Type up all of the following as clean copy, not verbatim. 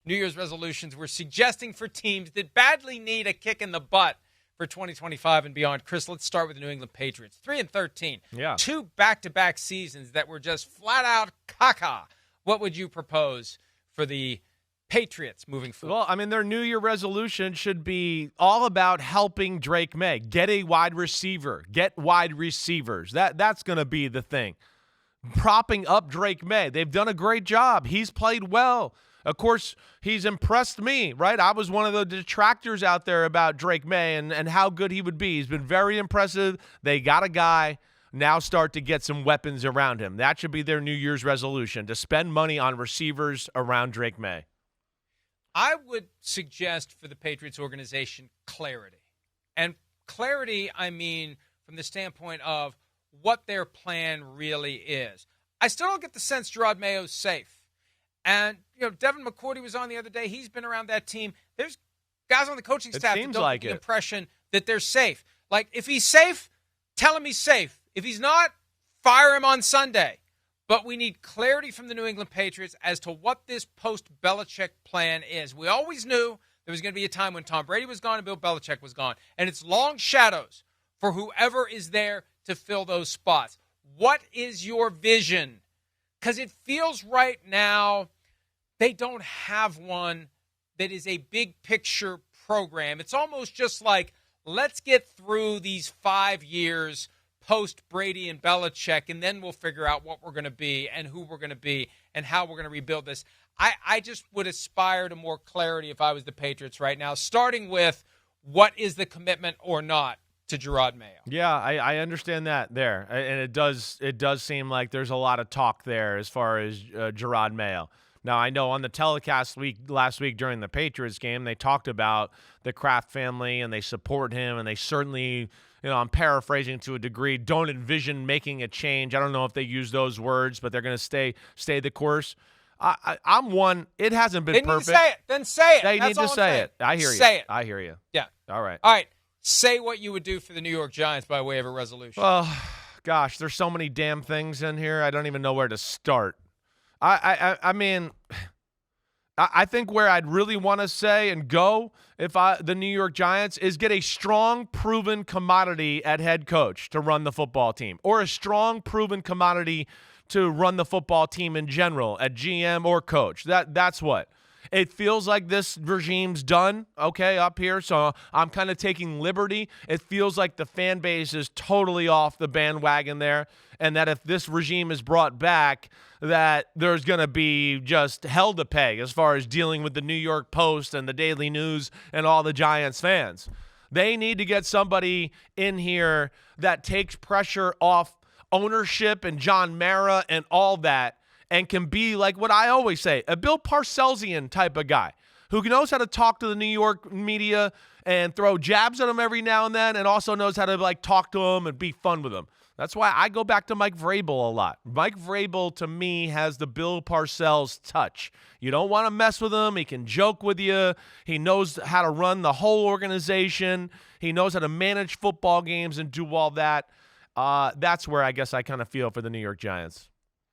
New Year's resolutions we're suggesting for teams that badly need a kick in the butt for 2025 and beyond. Chris, let's start with the New England Patriots. 3-13. Yeah. 2 back-to-back seasons that were just flat-out caca. What would you propose for the Patriots moving forward? Well, I mean, their New Year resolution should be all about helping Drake Maye. Get a wide receiver. Get wide receivers. That's going to be the thing. Propping up Drake Maye. They've done a great job. He's played well. Of course, he's impressed me, right? I was one of the detractors out there about Drake Maye and how good he would be. He's been very impressive. They got a guy. Now start to get some weapons around him. That should be their New Year's resolution, to spend money on receivers around Drake Maye. I would suggest for the Patriots organization clarity. And clarity, I mean, from the standpoint of what their plan really is. I still don't get the sense Gerard Mayo's safe. And, Devin McCourty was on the other day. He's been around that team. There's guys on the coaching staff that don't get the impression that they're safe. Like, if he's safe, tell him he's safe. If he's not, fire him on Sunday. But we need clarity from the New England Patriots as to what this post-Belichick plan is. We always knew there was going to be a time when Tom Brady was gone and Bill Belichick was gone. And it's long shadows for whoever is there to fill those spots. What is your vision? Because it feels right now they don't have one that is a big picture program. It's almost just like, let's get through these 5 years post Brady and Belichick, and then we'll figure out what we're going to be and who we're going to be and how we're going to rebuild this. I just would aspire to more clarity if I was the Patriots right now, starting with what is the commitment or not to Gerard Mayo. Yeah, I understand that there. And it does seem like there's a lot of talk there as far as Gerard Mayo. Now, I know on the telecast last week during the Patriots game, they talked about the Kraft family and they support him, and they certainly, I'm paraphrasing to a degree, don't envision making a change. I don't know if they use those words, but they're going to stay the course. I'm one. It hasn't been perfect. Need to say it. Then say it. They need to say it. I hear you. Say it. I hear you. Yeah. All right. All right. Say what you would do for the New York Giants by way of a resolution. Oh, gosh, there's so many damn things in here. I don't even know where to start. I mean, I think where I'd really want to say and go if the New York Giants is get a strong, proven commodity at head coach to run the football team, or a strong, proven commodity to run the football team in general at GM or coach. That's what. It feels like this regime's done, okay, up here, so I'm kind of taking liberty. It feels like the fan base is totally off the bandwagon there, and that if this regime is brought back, that there's going to be just hell to pay as far as dealing with the New York Post and the Daily News and all the Giants fans. They need to get somebody in here that takes pressure off ownership and John Mara and all that, and can be like what I always say, a Bill Parcellsian type of guy who knows how to talk to the New York media and throw jabs at them every now and then, and also knows how to talk to them and be fun with them. That's why I go back to Mike Vrabel a lot. Mike Vrabel, to me, has the Bill Parcells touch. You don't want to mess with him. He can joke with you. He knows how to run the whole organization. He knows how to manage football games and do all that. That's where I guess I kind of feel for the New York Giants.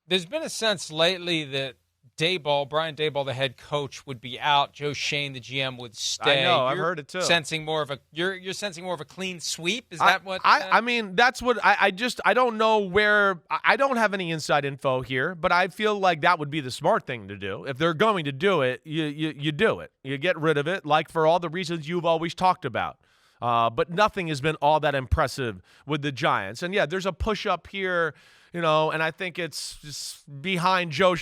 There's been a sense lately that Brian Daboll, the head coach, would be out. Joe Shane, the GM, would stay. I know, I've heard it too. You're sensing more of a clean sweep. Is that what? I mean, that's what I don't know where. I don't have any inside info here, but I feel like that would be the smart thing to do. If they're going to do it, you do it. You get rid of it, like for all the reasons you've always talked about. But nothing has been all that impressive with the Giants. And yeah, there's a push up here. And I think it's just behind Joe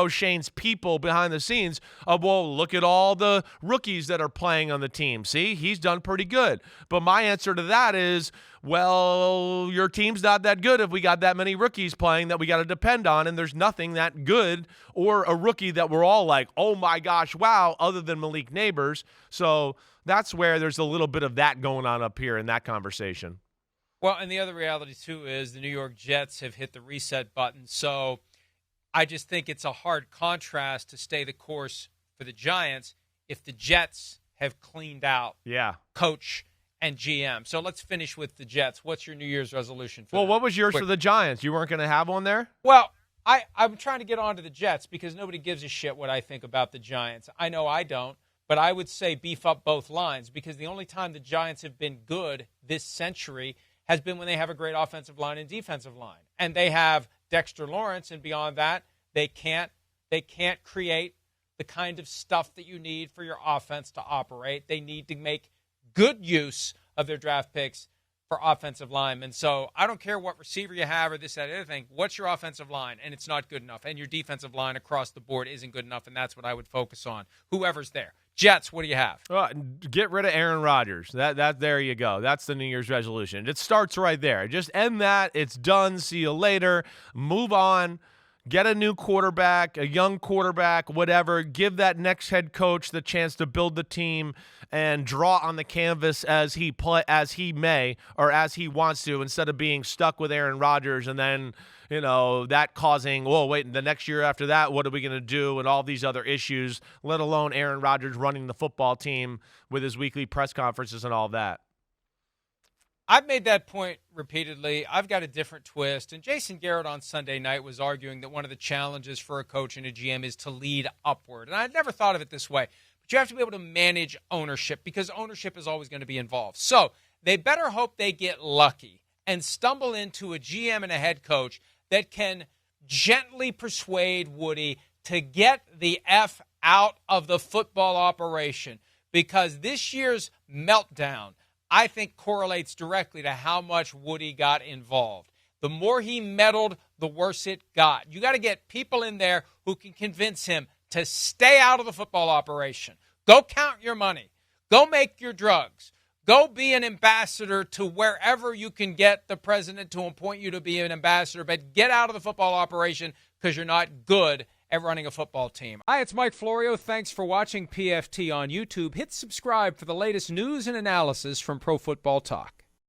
Shane's people behind the scenes of, well, look at all the rookies that are playing on the team. See, he's done pretty good. But my answer to that is, well, your team's not that good if we got that many rookies playing that we got to depend on, and there's nothing that good or a rookie that we're all like, oh my gosh, wow, other than Malik Neighbors. So that's where there's a little bit of that going on up here in that conversation. Well, and the other reality, too, is the New York Jets have hit the reset button. So I just think it's a hard contrast to stay the course for the Giants if the Jets have cleaned out coach and GM. So let's finish with the Jets. What's your New Year's resolution for them? What was yours for the Giants? You weren't going to have one there? Well, I'm trying to get onto the Jets because nobody gives a shit what I think about the Giants. I know I don't, but I would say beef up both lines because the only time the Giants have been good this century has been when they have a great offensive line and defensive line. And they have Dexter Lawrence, and beyond that, they can't create the kind of stuff that you need for your offense to operate. They need to make good use of their draft picks for offensive linemen. So I don't care what receiver you have or this, that, other thing. What's your offensive line? And it's not good enough. And your defensive line across the board isn't good enough, and that's what I would focus on. Whoever's there. Jets, what do you have? Get rid of Aaron Rodgers. That there you go. That's the New Year's resolution. It starts right there. Just end that. It's done. See you later. Move on. Get a new quarterback, a young quarterback, whatever. Give that next head coach the chance to build the team and draw on the canvas as he may or as he wants to, instead of being stuck with Aaron Rodgers and then, that causing, the next year after that, what are we going to do, and all these other issues, let alone Aaron Rodgers running the football team with his weekly press conferences and all that. I've made that point repeatedly. I've got a different twist. And Jason Garrett on Sunday night was arguing that one of the challenges for a coach and a GM is to lead upward. And I'd never thought of it this way. But you have to be able to manage ownership because ownership is always going to be involved. So they better hope they get lucky and stumble into a GM and a head coach that can gently persuade Woody to get the F out of the football operation. Because this year's meltdown, I think, correlates directly to how much Woody got involved. The more he meddled, the worse it got. You got to get people in there who can convince him to stay out of the football operation. Go count your money. Go make your drugs. Go be an ambassador to wherever you can get the president to appoint you to be an ambassador, but get out of the football operation because you're not good at running a football team. Hi, it's Mike Florio. Thanks for watching PFT on YouTube. Hit subscribe for the latest news and analysis from Pro Football Talk.